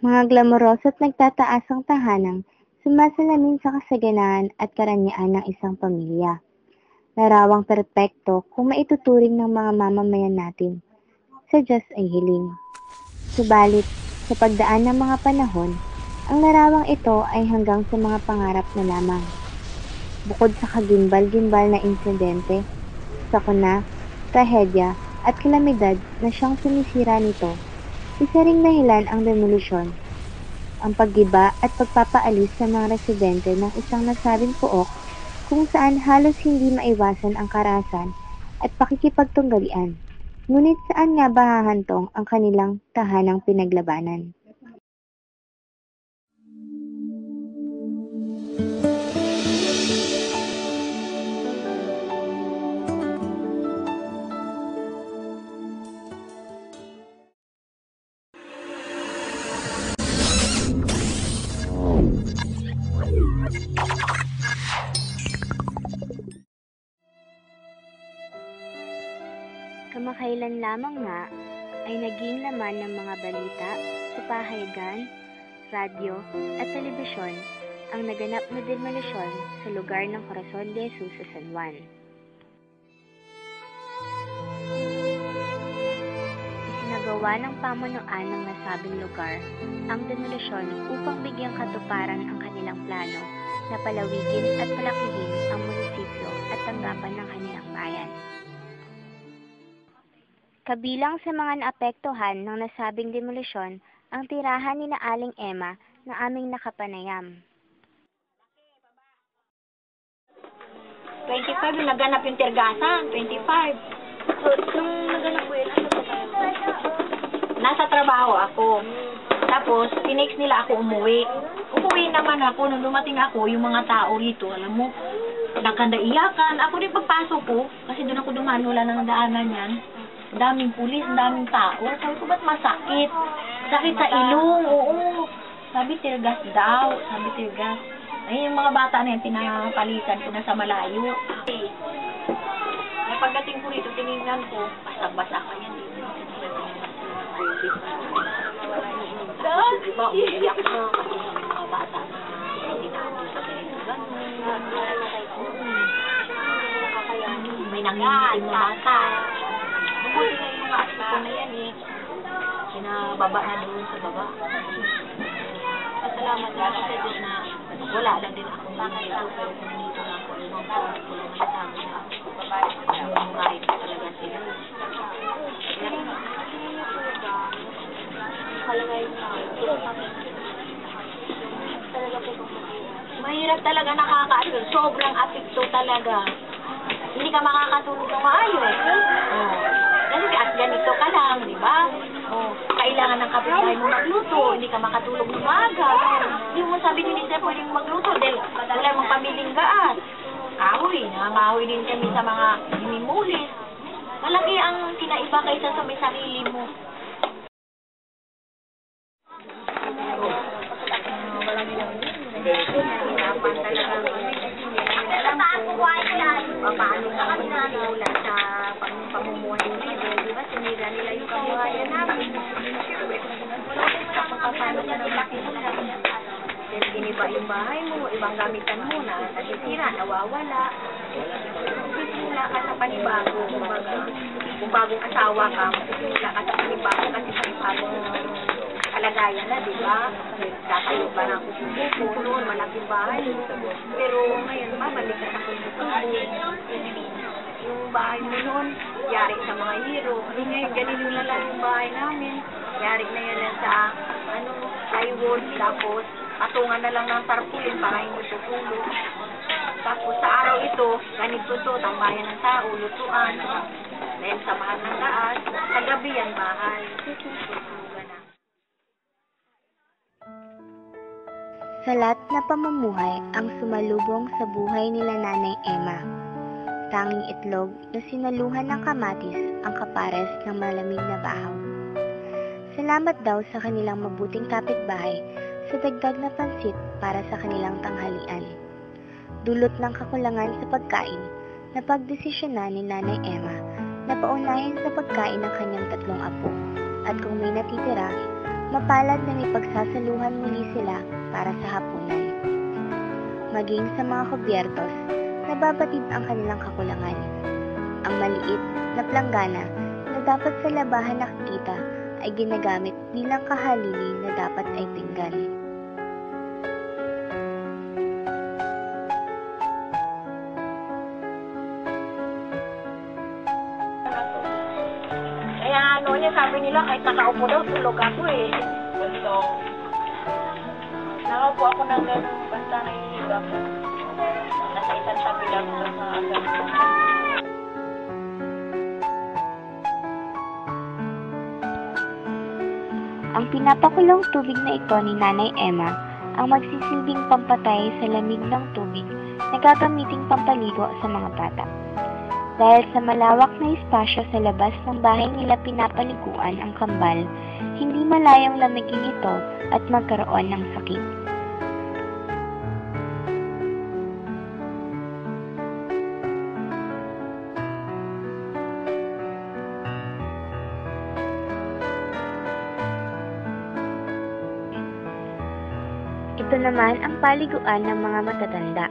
Mga glamoroso at nagtataasang tahanang sumasalamin sa kasaganaan at karangyaan ng isang pamilya. Larawang perpekto kung maituturing ng mga mamamayan natin. Sadyas ay hiling. Subalit, sa pagdaan ng mga panahon, ang larawang ito ay hanggang sa mga pangarap na lamang. Bukod sa kagimbal-gimbal na insidente, sakuna, trahedya at kalamidad na siyang sumisira nito, isa ring dahilan ang demolusyon, ang paggiba at pagpapaalis sa mga residente ng isang nasabing pook kung saan halos hindi maiwasan ang karahasan at pakikipagtunggalian. Ngunit saan nga ba hahantong ang kanilang tahanang pinaglabanan? Kamakailan lamang nga ay naging laman ng mga balita sa pahayagan, radyo at telebisyon ang naganap na demolusyon sa lugar ng Corazon de Jesus sa San Juan. Isinagawa ng pamunuan ng nasabing lugar ang demolusyon upang bigyang katuparan ang kanilang plano na palawigin at palakihin ang munisipyo at tanggapan ng kanilang bayan. Kabilang sa mga naapektuhan ng nasabing demolusyon ang tirahan ni na Aling Emma na aming nakapanayam. 25 yung naganap yung tirgasan, 25. So, nung naganap po yun, ano po kayo? Nasa trabaho ako. Tapos, tinext nila ako umuwi. Umuwi naman ako, nung dumating ako, yung mga tao rito, alam mo, nakandaiyakan. Ako din pagpasok ko, kasi doon ako dumaan, wala nang daanan yan. Ang daming pulis, ang daming tao. Sabi ko, ba't masakit? Sakit sa ilong, oo. Sabi, tirgas daw. Sabi, tirgas. Ay, yung mga bata na yan, pinapalitan ko na sa malayo. Ay, pagdating ko rito, tinignan ko, basag-basa ka yan dito. Diba, umiiyak na kasi yung mga bata na hindi na ako sa ganito. May nangingitim na bata. Mabuti na yung mga asiko na yan eh. Sinababa na doon sa baba. Pasalamat lang kasi doon na wala lang din akong dito. Pero kung dito na ako, ibang po, wala na sa amin na bumungay ko talaga sila. Kalagay na mahirap talaga nakakaano. Sobrang apekto talaga. Hindi ka makakatulog ng maayos. Oh. Kasi at ganito ka lang, di ba? Oh, kailangan ng kapitbahay mo magluto, hindi ka makatulog ng maaga. Hindi mo sabi ni Lisa pwedeng magluto dahil wala mong pamiling gaan. Ahoy, nangangahoy din kami sa mga hinimulis. Malaki ang kinaiba kaysa sa may sarili mo. Paano na kami wala sa pamumuhay nila, di ba? Sinira nila yung kabuhayan namin. Paano na naglaki nila? Then, iniba yung bahay mo, ibang gamitan mo na, nasisira, nawawala. Magsisimula ka sa panibago, kung bagong asawa ka, magsisimula ka sa panibago kasi panibagong kalagayan na, di ba? Tatayo ba na ako subuko noon, malaking bahay. Pero ngayon, babalik ka sa kubuko. Yung bahay mo noon, yari sa mga hero. Hindi ngayon, ganun yung lang yung bahay namin. Yari na yan sa, plywood, tapos patungan na lang ng tarpaulin para hindi tutulog. Tapos sa araw ito, ganito to, tambayan ng tao, lutuan. Dahil sa mahal ng taas, sa gabi yan bahay. Sa lahat na pamumuhay ang sumalubong sa buhay nila Nanay Emma. Tanging itlog na sinaluhan ng kamatis ang kapares ng malamig na bahaw. Salamat daw sa kanilang mabuting kapitbahay sa dagdag na pansit para sa kanilang tanghalian. Dulot ng kakulangan sa pagkain, napagdesisyonan ni Nanay Emma na paunahin sa pagkain ng kanyang 3 apo. At kung may natitira, mapalad na may pagsasaluhan muli sila para sa hapunan. Maging sa mga kubyertos, nababatid ang kanilang kakulangan. Ang maliit na planggana na dapat sa labahan nakikita ay ginagamit bilang kahalili na dapat ay pinggan. Kaya sabi nila kahit nakaupo daw, tulog ako eh. Nakaupo ako ng gano'n, basta naiinig ako. Nasa isang tabi lang ito sa agad. Ang pinapakulong tubig na ito ni Nanay Emma ang magsisilbing pampatay sa lamig ng tubig na gagamiting pampaligo sa mga bata. Dahil sa malawak na espasyo sa labas ng bahay nila pinapaliguan ang kambal, hindi malayong lamigin ito at magkaroon ng sakit. Ito naman ang paliguan ng mga matatanda,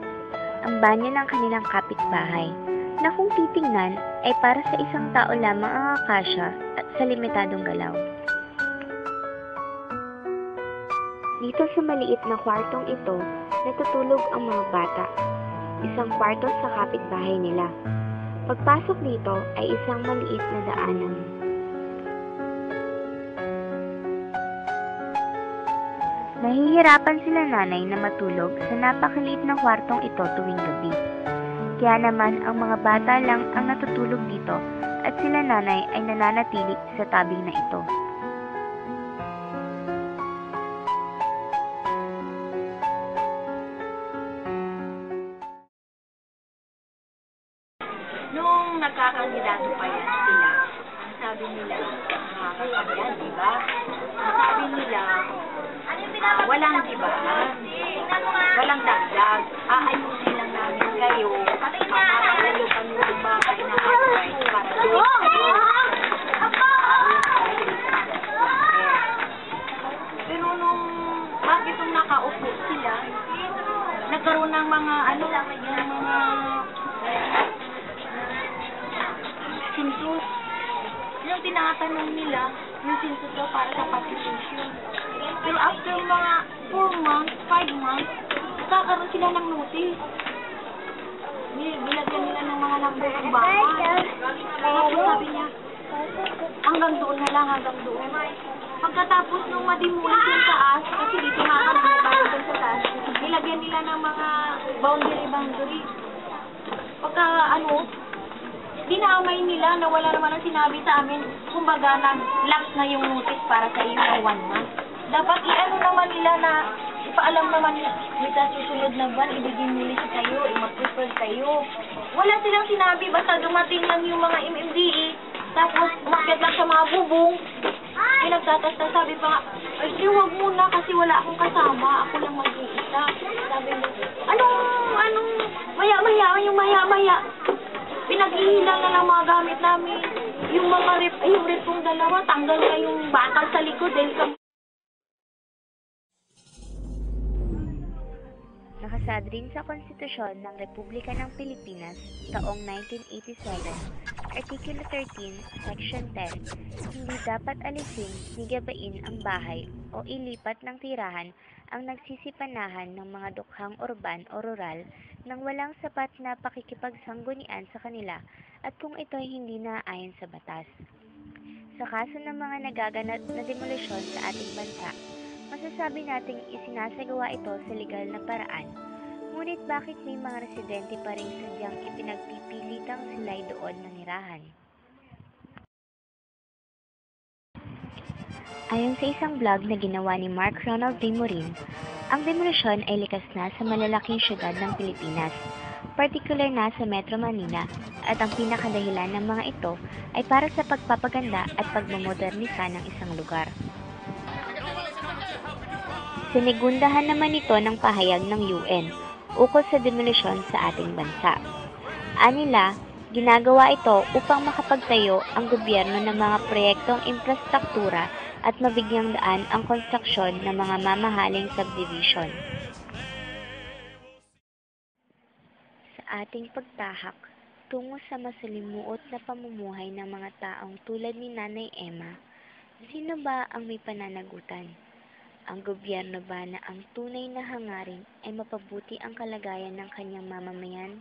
ang banyo ng kanilang kapitbahay, na kung titingnan ay para sa isang tao lamang ang akasya at sa limitadong galaw. Dito sa maliit na kwartong ito, natutulog ang mga bata, isang kwarto sa kapitbahay nila. Pagpasok dito ay isang maliit na daanan. Nahihirapan sila nanay na matulog sa napakaliit na kwartong ito tuwing gabi. Kaya naman ang mga bata lang ang natutulog dito at sila nanay ay nananatili sa tabing na ito. Nung nagkakandidato pa yan sila, ang sabi nila, nakakapagyan, diba? Ang sabi nila, walang dibahan, walang dagdag, aayusin lang namin kayo, makakalayo kami ng baka ina-advise para pero nung bakit nung nakaupo sila, nagkaroon ng mga yung mga census. Yung tinatanong nila, yung census daw para sa participation. Pero after mga 4 months, 5 months, kakaroon sila ng notice. Bilagyan nila ng mga number ng bahay. Tapos sabi niya, hanggang doon na lang, hanggang doon. Pagkatapos nung madimulit yung taas, kasi dito nga kami nagbago sa taas, nilagyan nila ng mga boundary. Pagka dinamay nila na wala naman ang sinabi sa amin, kumbaga lapse na yung notice para sa iyo na 1 month. Dapat naman nila na ipaalam naman sa susunod na buwan, ibigin nila kayo, mag-prefer kayo. Wala silang sinabi, basta dumating lang yung mga MMDA, tapos umakyat lang sa mga bubong. Nagtatasta, sabi pa nga, ay huwag muna kasi wala akong kasama, ako lang mag-iisa. Sabi mo, maya-maya. Pinag-ihilan na ng mga gamit namin. Yung mga yung rep kong dalawa, tanggal na yung bakal sa likod dahil Nakasadrin sa Konstitusyon ng Republika ng Pilipinas taong 1987, Artikulo 13, Section 10, hindi dapat alisin, gigabain ang bahay o ilipat ng tirahan ang nagsisipanahan ng mga dukhang urban o rural nang walang sapat na pakikipagsanggunian sa kanila at kung ito ay hindi naaayon sa batas. Sa kaso ng mga nagaganap na demolisyon sa ating bansa, masasabi nating isinasagawa ito sa legal na paraan. Ngunit bakit may mga residente pa rin sadyang ipinagpipilitang sila'y doon nanirahan? Ayon sa isang vlog na ginawa ni Mark Ronald D. Morin, ang demolisyon ay likas na sa malalaking syudad ng Pilipinas, partikular na sa Metro Manila, at ang pinakadahilan ng mga ito ay para sa pagpapaganda at pagmamodernisa ng isang lugar. Sinigundahan naman ito ng pahayag ng UN ukol sa demolisyon sa ating bansa. Anila, ginagawa ito upang makapagtayo ang gobyerno ng mga proyektong infrastruktura at mabigyang daan ang konstruksyon ng mga mamahaling subdivision. Sa ating pagtahak tungo sa masalimuot na pamumuhay ng mga taong tulad ni Nanay Emma, sino ba ang may pananagutan? Ang gobyerno ba na ang tunay na hangarin ay mapabuti ang kalagayan ng kanyang mamamayan?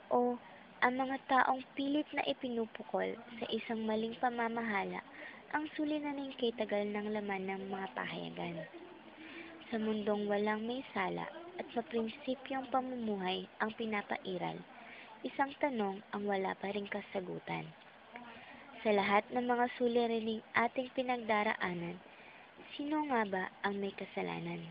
O ang mga taong pilit na ipinupukol sa isang maling pamamahala ang suliraning kay tagal ng laman ng mga pahayagan? Sa mundong walang may sala at maprinsipyong pamumuhay ang pinapairal, isang tanong ang wala pa ring kasagutan. Sa lahat ng mga suliraning ating pinagdaraanan, sino nga ba ang may kasalanan?